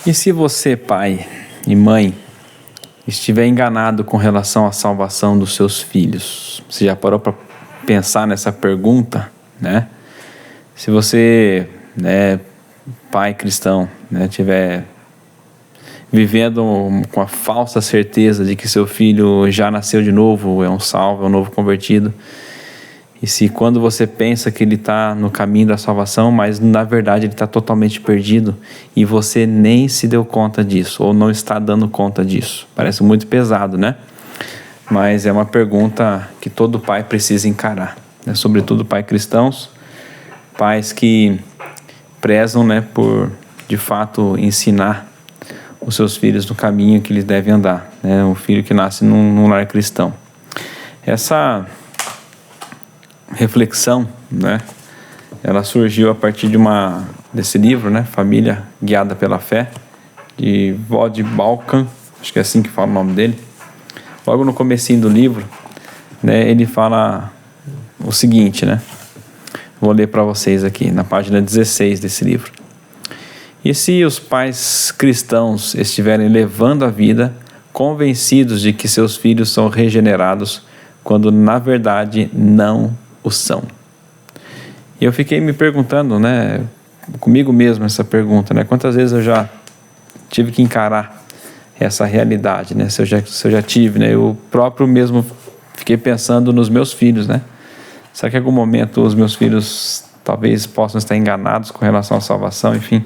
E se você, pai e mãe, estiver enganado com relação à salvação dos seus filhos? Você já parou para pensar nessa pergunta, né? Se você, pai cristão, estiver vivendo com a falsa certeza de que seu filho já nasceu de novo, é um salvo, é um novo convertido, e se quando você pensa que ele está no caminho da salvação, mas na verdade ele está totalmente perdido e você nem se deu conta disso, ou não está dando conta disso. Parece muito pesado, né? Mas é uma pergunta que todo pai precisa encarar, né? Sobretudo pais cristãos, pais que prezam, por, de fato, ensinar os seus filhos no caminho que eles devem andar, né? Um filho que nasce num lar cristão. Essa reflexão, ela surgiu a partir desse livro, Família Guiada pela Fé, de Voddie Baucham, acho que é assim que fala o nome dele. Logo no comecinho do livro, ele fala o seguinte, vou ler para vocês aqui, na página 16 desse livro. E se os pais cristãos estiverem levando a vida convencidos de que seus filhos são regenerados, quando na verdade não o são? E eu fiquei me perguntando, comigo mesmo essa pergunta, quantas vezes eu já tive que encarar essa realidade, se eu já tive, eu próprio mesmo fiquei pensando nos meus filhos, será que em algum momento os meus filhos talvez possam estar enganados com relação à salvação? Enfim,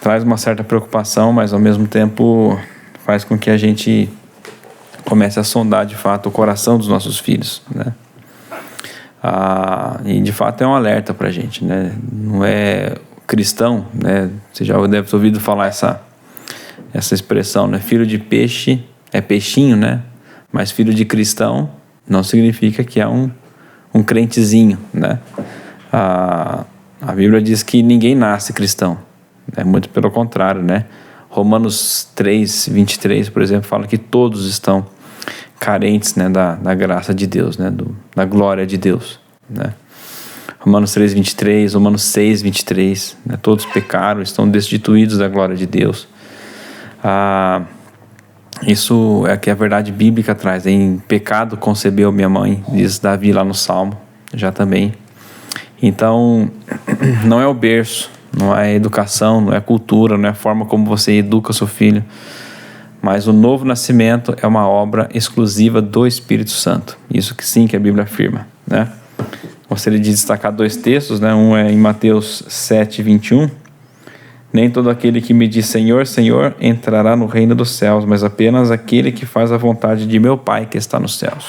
traz uma certa preocupação, mas ao mesmo tempo faz com que a gente comece a sondar de fato o coração dos nossos filhos, e de fato é um alerta para a gente, não é cristão, você já deve ter ouvido falar essa expressão, filho de peixe é peixinho, mas filho de cristão não significa que é um crentezinho, A Bíblia diz que ninguém nasce cristão, muito pelo contrário, Romanos 3:23, por exemplo, fala que todos estão carentes, da graça de Deus, da glória de Deus, Romanos 3:23, Romanos 6:23, todos pecaram, estão destituídos da glória de Deus. Isso é que a verdade bíblica traz. Em pecado concebeu minha mãe, diz Davi lá no Salmo, já também. Então, não é o berço, não é a educação, não é a cultura, não é a forma como você educa seu filho, mas o novo nascimento é uma obra exclusiva do Espírito Santo. Isso que sim, que a Bíblia afirma, Gostaria de destacar dois textos, Um é em Mateus 7:21. Nem todo aquele que me diz Senhor, Senhor, entrará no reino dos céus, mas apenas aquele que faz a vontade de meu Pai que está nos céus.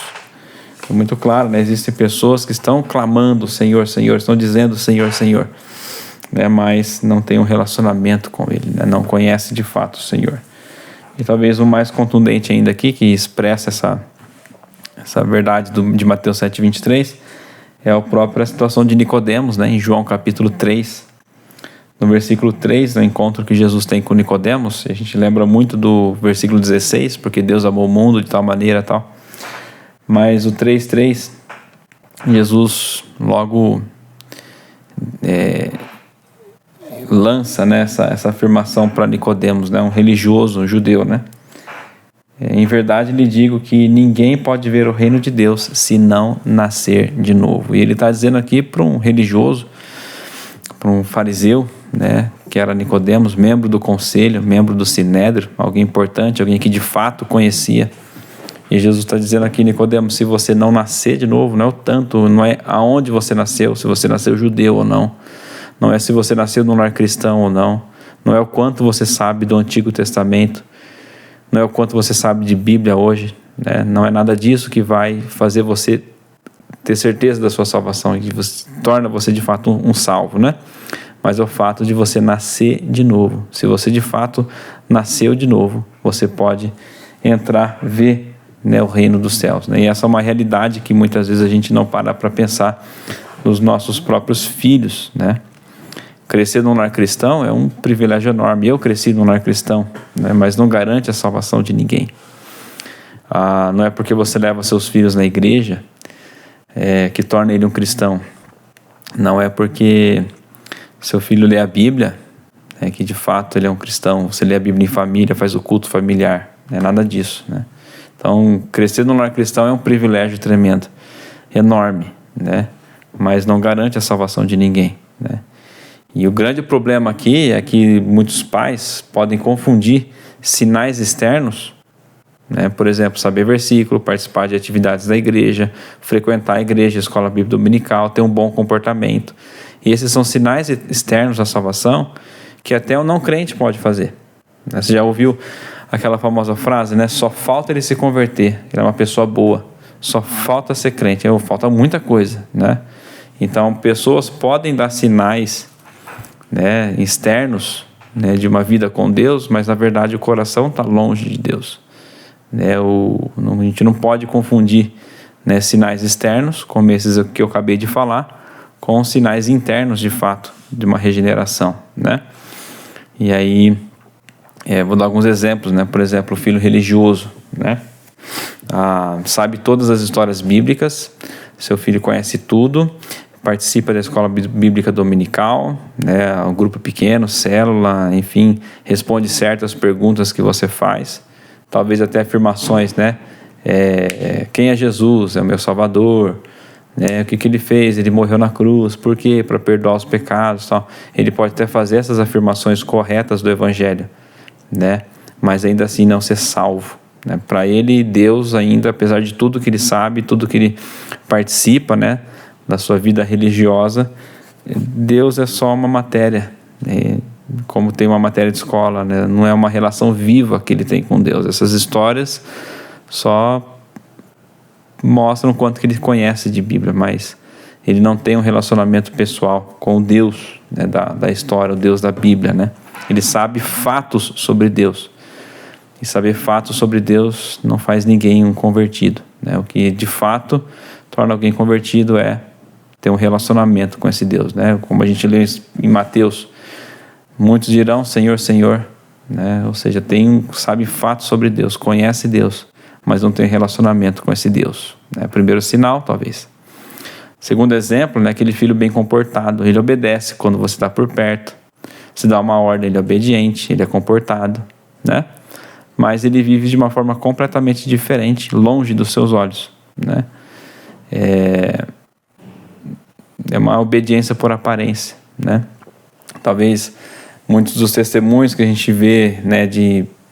É muito claro, Existem pessoas que estão clamando Senhor, Senhor, estão dizendo Senhor, Senhor, mas não tem um relacionamento com Ele, não conhece de fato o Senhor. E talvez o mais contundente ainda aqui, que expressa essa verdade de Mateus 7:23, é a própria situação de Nicodemos, em João capítulo 3. No versículo 3, no encontro que Jesus tem com Nicodemos, a gente lembra muito do versículo 16, porque Deus amou o mundo de tal maneira e tal. Mas o 3:3, Jesus logo lança essa afirmação para Nicodemos, um religioso, um judeu, Em verdade lhe digo que ninguém pode ver o reino de Deus se não nascer de novo. E ele está dizendo aqui para um religioso, para um fariseu, que era Nicodemos, membro do conselho, membro do sinédrio, alguém importante, alguém que de fato conhecia. E Jesus está dizendo aqui, Nicodemos, se você não nascer de novo, não é aonde você nasceu, se você nasceu judeu ou não, não é se você nasceu num lar cristão ou não, não é o quanto você sabe do Antigo Testamento, não é o quanto você sabe de Bíblia hoje, não é nada disso que vai fazer você ter certeza da sua salvação e que torna você de fato um salvo, Mas é o fato de você nascer de novo. Se você de fato nasceu de novo, você pode entrar, ver o reino dos céus. E essa é uma realidade que muitas vezes a gente não para pensar nos nossos próprios filhos. Crescer num lar cristão é um privilégio enorme. Eu cresci num lar cristão, mas não garante a salvação de ninguém. Não é porque você leva seus filhos na igreja que torna ele um cristão. Não é porque seu filho lê a Bíblia que de fato ele é um cristão. Você lê a Bíblia em família, faz o culto familiar, não é nada disso, né? Então, crescer no lar cristão é um privilégio tremendo, enorme, né? Mas não garante a salvação de ninguém, né? E o grande problema aqui é que muitos pais podem confundir sinais externos, né? Por exemplo, saber versículo, participar de atividades da igreja, frequentar a igreja, a escola bíblica dominical, ter um bom comportamento. E esses são sinais externos da salvação que até o não crente pode fazer. Você já ouviu aquela famosa frase, né? Só falta ele se converter, ele é uma pessoa boa. Só falta ser crente, falta muita coisa, né? Então, pessoas podem dar sinais, né, externos, né, de uma vida com Deus, mas na verdade o coração está longe de Deus, né? A gente não pode confundir, né, sinais externos, como esses que eu acabei de falar, com sinais internos de fato, de uma regeneração, né? E aí, vou dar alguns exemplos, né? Por exemplo, o filho religioso, né? Sabe todas as histórias bíblicas, seu filho conhece tudo, participa da escola bíblica dominical, né? Um grupo pequeno, célula, enfim, responde certas perguntas que você faz, talvez até afirmações, né? Quem é Jesus? É o meu Salvador, né? O que ele fez? Ele morreu na cruz, por quê? Para perdoar os pecados, tal. Ele pode até fazer essas afirmações corretas do Evangelho, né? Mas ainda assim não ser salvo, né? Para ele, Deus ainda, apesar de tudo que ele sabe, tudo que ele participa, né, da sua vida religiosa, Deus é só uma matéria, né? Como tem uma matéria de escola, né? Não é uma relação viva que ele tem com Deus. Essas histórias só mostram o quanto que ele conhece de Bíblia, mas ele não tem um relacionamento pessoal com o Deus, né, da história, o Deus da Bíblia, né? Ele sabe fatos sobre Deus. E saber fatos sobre Deus não faz ninguém um convertido, né? O que de fato torna alguém convertido é ter um relacionamento com esse Deus, né? Como a gente lê em Mateus, muitos dirão Senhor, Senhor, né? Ou seja, sabe fatos sobre Deus, conhece Deus, mas não tem relacionamento com esse Deus, né? Primeiro sinal, talvez. Segundo exemplo, né? Aquele filho bem comportado, ele obedece quando você está por perto. Se dá uma ordem, ele é obediente, ele é comportado, né? Mas ele vive de uma forma completamente diferente, longe dos seus olhos, né? É uma obediência por aparência, né? Talvez muitos dos testemunhos que a gente vê, né,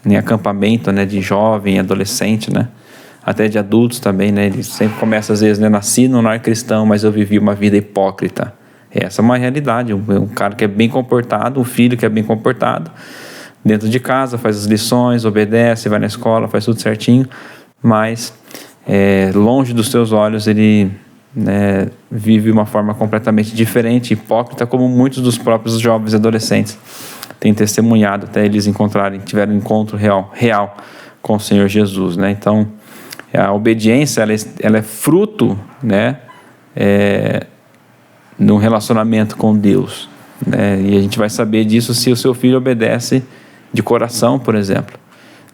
em acampamento, né, de jovem, adolescente, né, até de adultos também, né, ele sempre começa às vezes, né, nasci no lar cristão, mas eu vivi uma vida hipócrita. Essa é uma realidade, um cara que é bem comportado, um filho que é bem comportado, dentro de casa, faz as lições, obedece, vai na escola, faz tudo certinho, mas longe dos seus olhos ele, né, vive uma forma completamente diferente, hipócrita, como muitos dos próprios jovens e adolescentes têm testemunhado até eles tiveram um encontro real com o Senhor Jesus, né? Então, a obediência ela é fruto, né, de um relacionamento com Deus, né? E a gente vai saber disso se o seu filho obedece de coração, por exemplo.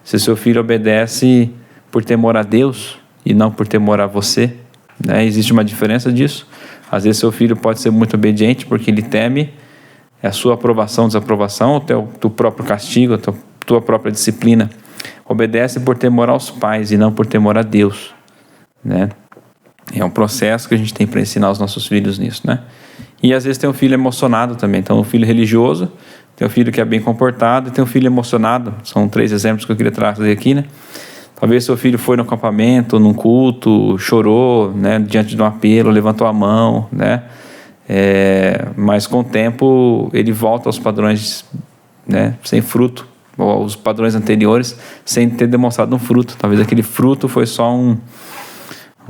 Se o seu filho obedece por temor a Deus e não por temor a você, né? Existe uma diferença disso. Às vezes seu filho pode ser muito obediente porque ele teme a sua aprovação, desaprovação, o teu próprio castigo, a tua própria disciplina. Obedece por temor aos pais e não por temor a Deus, né? É um processo que a gente tem para ensinar os nossos filhos nisso, né? E às vezes tem um filho emocionado também. Então, um filho religioso, tem um filho que é bem comportado e tem um filho emocionado. São 3 exemplos que eu queria trazer aqui, né? Talvez seu filho foi no acampamento, num culto, chorou, né, diante de um apelo, levantou a mão, né? Mas com o tempo ele volta aos padrões, né, sem fruto, ou aos padrões anteriores, sem ter demonstrado um fruto. Talvez aquele fruto foi só um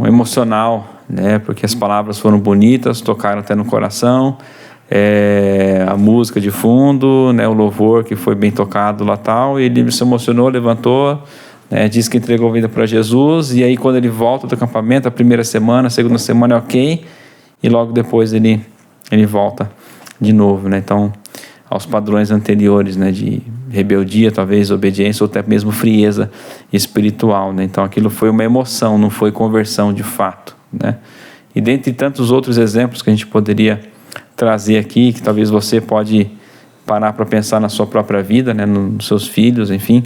emocional, né? Porque as palavras foram bonitas, tocaram até no coração, a música de fundo, né? O louvor que foi bem tocado lá tal, e ele se emocionou, levantou, né? Disse que entregou a vida para Jesus, e aí quando ele volta do acampamento, a primeira semana, a segunda semana é ok, e logo depois ele volta de novo, né? Então, aos padrões anteriores, né, de rebeldia, talvez obediência, ou até mesmo frieza espiritual, né? Então aquilo foi uma emoção, não foi conversão de fato, né? E dentre tantos outros exemplos que a gente poderia trazer aqui, que talvez você pode parar para pensar na sua própria vida, né, nos seus filhos, enfim,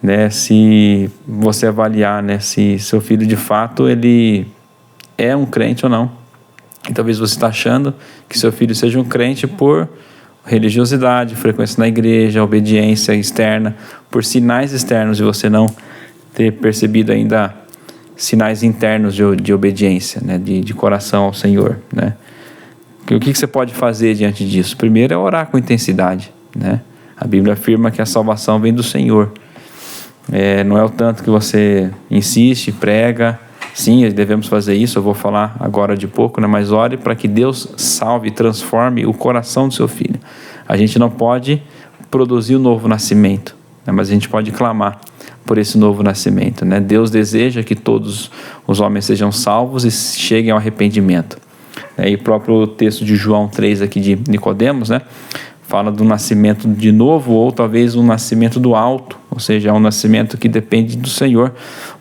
né, se você avaliar, né, se seu filho de fato ele é um crente ou não. E talvez você está achando que seu filho seja um crente por religiosidade, frequência na igreja, obediência externa, por sinais externos, e você não ter percebido ainda sinais internos de obediência, né, de coração ao Senhor, né? O que você pode fazer diante disso? Primeiro é orar com intensidade, né? A Bíblia afirma que a salvação vem do Senhor. Não é o tanto que você insiste, prega. Sim, devemos fazer isso, eu vou falar agora de pouco, né? Mas ore para que Deus salve e transforme o coração do seu filho. A gente não pode produzir o novo nascimento, né? Mas a gente pode clamar por esse novo nascimento, né? Deus deseja que todos os homens sejam salvos e cheguem ao arrependimento. E o próprio texto de João 3 aqui de Nicodemos, né, fala do nascimento de novo, ou talvez um nascimento do alto, ou seja, é um nascimento que depende do Senhor.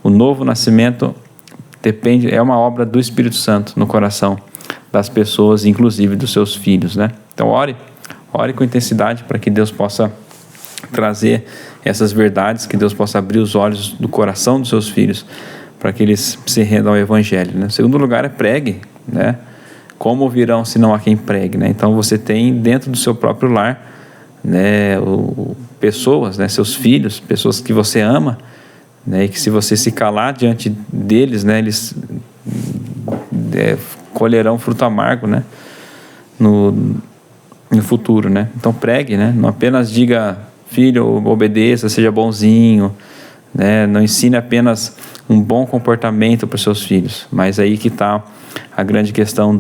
O novo nascimento é uma obra do Espírito Santo no coração das pessoas, inclusive dos seus filhos, né? Então ore com intensidade para que Deus possa trazer essas verdades, que Deus possa abrir os olhos do coração dos seus filhos, para que eles se rendam ao Evangelho, né? O segundo lugar é pregue, né? Como ouvirão se não há quem pregue, né? Então você tem dentro do seu próprio lar, né, pessoas, né, seus filhos, pessoas que você ama, né, e que se você se calar diante deles, né, eles colherão fruto amargo, né, no futuro, né? Então pregue, né? Não apenas diga, filho, obedeça, seja bonzinho, né? Não ensine apenas um bom comportamento para os seus filhos, mas aí que está a grande questão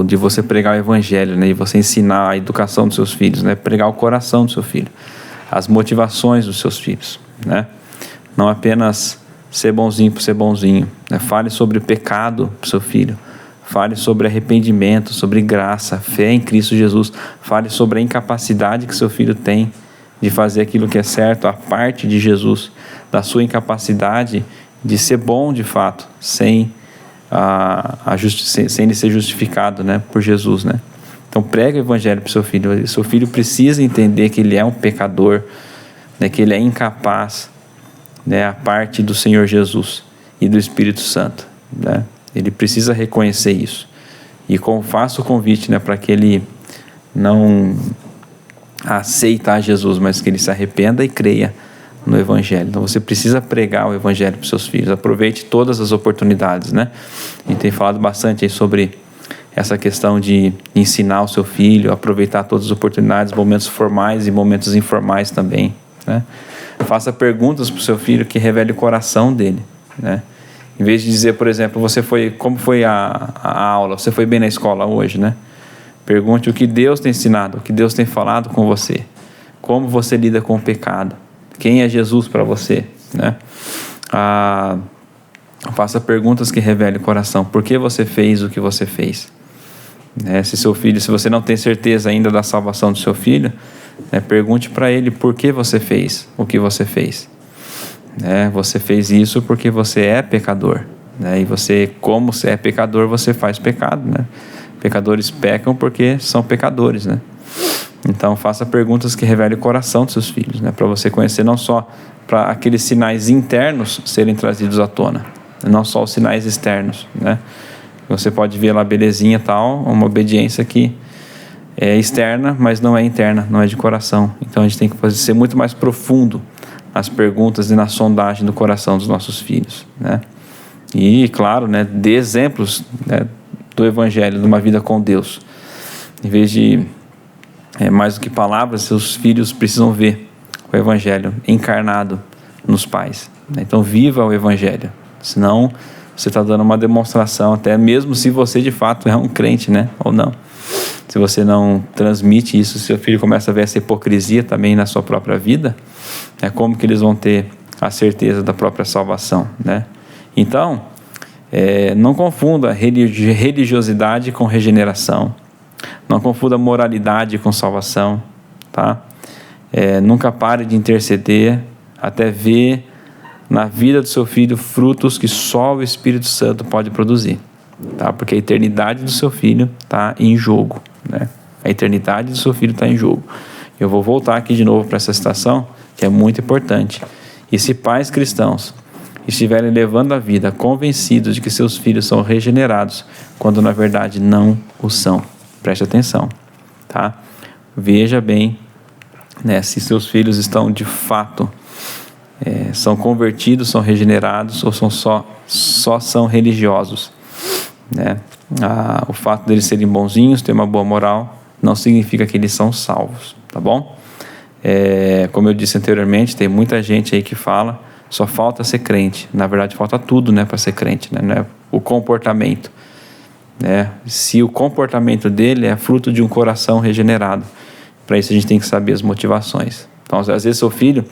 de você pregar o Evangelho, né? E você ensinar a educação dos seus filhos, né? Pregar o coração do seu filho, as motivações dos seus filhos, né? Não apenas ser bonzinho por ser bonzinho, né? Fale sobre o pecado para o seu filho, fale sobre arrependimento, sobre graça, fé em Cristo Jesus, fale sobre a incapacidade que seu filho tem de fazer aquilo que é certo, a parte de Jesus, da sua incapacidade de ser bom de fato, sem ele ser justificado, né, por Jesus, né? Então prega o Evangelho para o seu filho. Seu filho precisa entender que ele é um pecador, né, que ele é incapaz, né, a parte do Senhor Jesus e do Espírito Santo, né? Ele precisa reconhecer isso. E faço o convite, né, para que ele não aceita Jesus, mas que ele se arrependa e creia no Evangelho. Então você precisa pregar o Evangelho para os seus filhos. Aproveite todas as oportunidades, né? A gente tem falado bastante aí sobre essa questão de ensinar o seu filho, aproveitar todas as oportunidades, momentos formais e momentos informais também, né? Faça perguntas para o seu filho que revele o coração dele, né? Em vez de dizer, por exemplo, como foi a aula, você foi bem na escola hoje, né? Pergunte o que Deus tem ensinado, o que Deus tem falado com você, como você lida com o pecado, quem é Jesus para você, né? Faça perguntas que revelem o coração. Por que você fez o que você fez? Se você não tem certeza ainda da salvação do seu filho, pergunte para ele por que você fez o que você fez. Você fez isso porque você é pecador, né? E você, como você é pecador, você faz pecado, né? Pecadores pecam porque são pecadores, né? Então faça perguntas que revelem o coração dos seus filhos, né? Para você conhecer não só para aqueles sinais internos serem trazidos à tona, não só os sinais externos, né? Você pode ver lá belezinha e tal, uma obediência que é externa, mas não é interna, não é de coração. Então a gente tem que ser muito mais profundo nas perguntas e na sondagem do coração dos nossos filhos, né? E claro, né, dê exemplos, né, do Evangelho, de uma vida com Deus. Em vez de mais do que palavras, seus filhos precisam ver o Evangelho encarnado nos pais, né? Então viva o Evangelho, senão você está dando uma demonstração, até mesmo se você de fato é um crente, né, ou não. Se você não transmite isso, seu filho começa a ver essa hipocrisia também na sua própria vida, como que eles vão ter a certeza da própria salvação, né? Então, não confunda religiosidade com regeneração. Não confunda moralidade com salvação, tá? Nunca pare de interceder até ver na vida do seu filho frutos que só o Espírito Santo pode produzir, tá? Porque a eternidade do seu filho está em jogo, né? A eternidade do seu filho está em jogo. Eu vou voltar aqui de novo para essa citação, que é muito importante. E se pais cristãos estiverem levando a vida convencidos de que seus filhos são regenerados, quando na verdade não o são, preste atenção, tá? Veja bem, né, se seus filhos estão de fato são convertidos, são regenerados, ou são só são religiosos, né? O fato deles serem bonzinhos, ter uma boa moral, não significa que eles são salvos, tá bom? Como eu disse anteriormente, tem muita gente aí que fala só falta ser crente. Na verdade falta tudo, né, para ser crente, né? Não é o comportamento, né? Se o comportamento dele é fruto de um coração regenerado, para isso a gente tem que saber as motivações. Então às vezes seu filho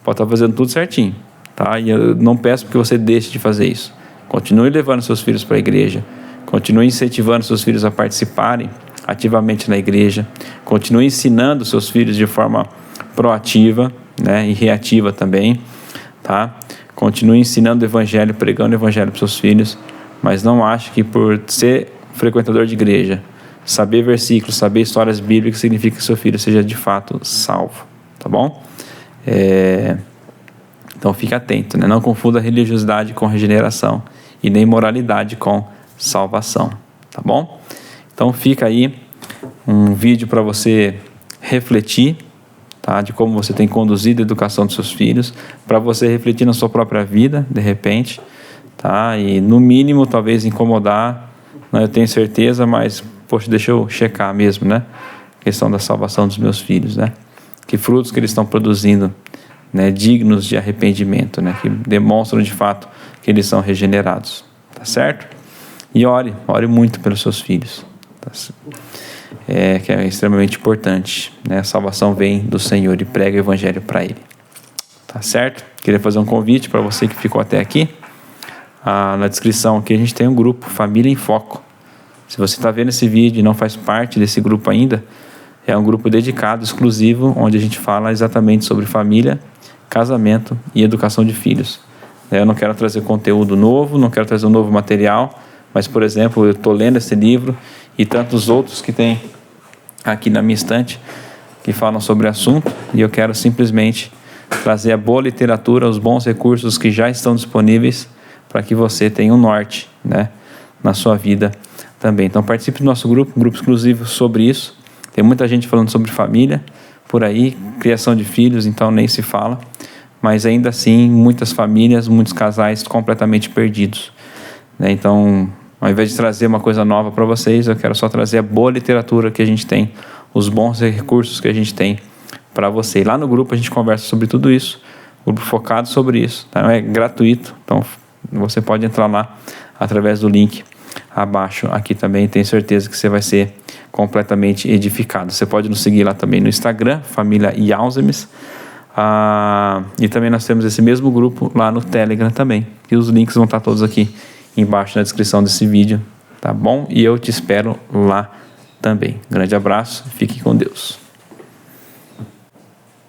pode estar fazendo tudo certinho, tá? E eu não peço que você deixe de fazer isso. Continue levando seus filhos para a igreja, continue incentivando seus filhos a participarem ativamente na igreja, continue ensinando seus filhos de forma proativa, né, e reativa também, tá? Continue ensinando o evangelho, pregando o evangelho para seus filhos, mas não ache que por ser frequentador de igreja, saber versículos, saber histórias bíblicas, significa que seu filho seja de fato salvo, tá bom? Então fique atento, né? Não confunda religiosidade com regeneração e nem moralidade com salvação, tá bom? Então fica aí um vídeo para você refletir, tá? De como você tem conduzido a educação dos seus filhos, para você refletir na sua própria vida, de repente, tá? E no mínimo talvez incomodar, né? Eu tenho certeza, mas poxa, deixa eu checar mesmo, né? A questão da salvação dos meus filhos, né? Que frutos que eles estão produzindo, né? Dignos de arrependimento, né? Que demonstram de fato que eles são regenerados, tá certo? E ore muito pelos seus filhos, tá? Que é extremamente importante, né? A salvação vem do Senhor e prega o evangelho para ele, tá certo? Queria fazer um convite para você que ficou até aqui. Na descrição aqui a gente tem um grupo Família em Foco. Se você está vendo esse vídeo e não faz parte desse grupo ainda, é um grupo dedicado, exclusivo, onde a gente fala exatamente sobre família, casamento e educação de filhos. Eu não quero trazer conteúdo novo, não quero trazer um novo material, mas, por exemplo, eu estou lendo esse livro e tantos outros que tem aqui na minha estante que falam sobre o assunto, e eu quero simplesmente trazer a boa literatura, os bons recursos que já estão disponíveis para que você tenha um norte, né, na sua vida também. Então participe do nosso grupo, um grupo exclusivo sobre isso. Tem muita gente falando sobre família por aí, criação de filhos, então nem se fala, mas ainda assim muitas famílias, muitos casais completamente perdidos, né? Então, ao invés de trazer uma coisa nova para vocês, eu quero só trazer a boa literatura que a gente tem, os bons recursos que a gente tem para você. E lá no grupo a gente conversa sobre tudo isso, grupo focado sobre isso, tá? É gratuito, então você pode entrar lá através do link abaixo aqui também. Tenho certeza que você vai ser completamente edificado. Você pode nos seguir lá também no Instagram, Família Yausemes, e também nós temos esse mesmo grupo lá no Telegram também, e os links vão estar todos aqui embaixo na descrição desse vídeo, tá bom? E eu te espero lá também. Grande abraço, fique com Deus.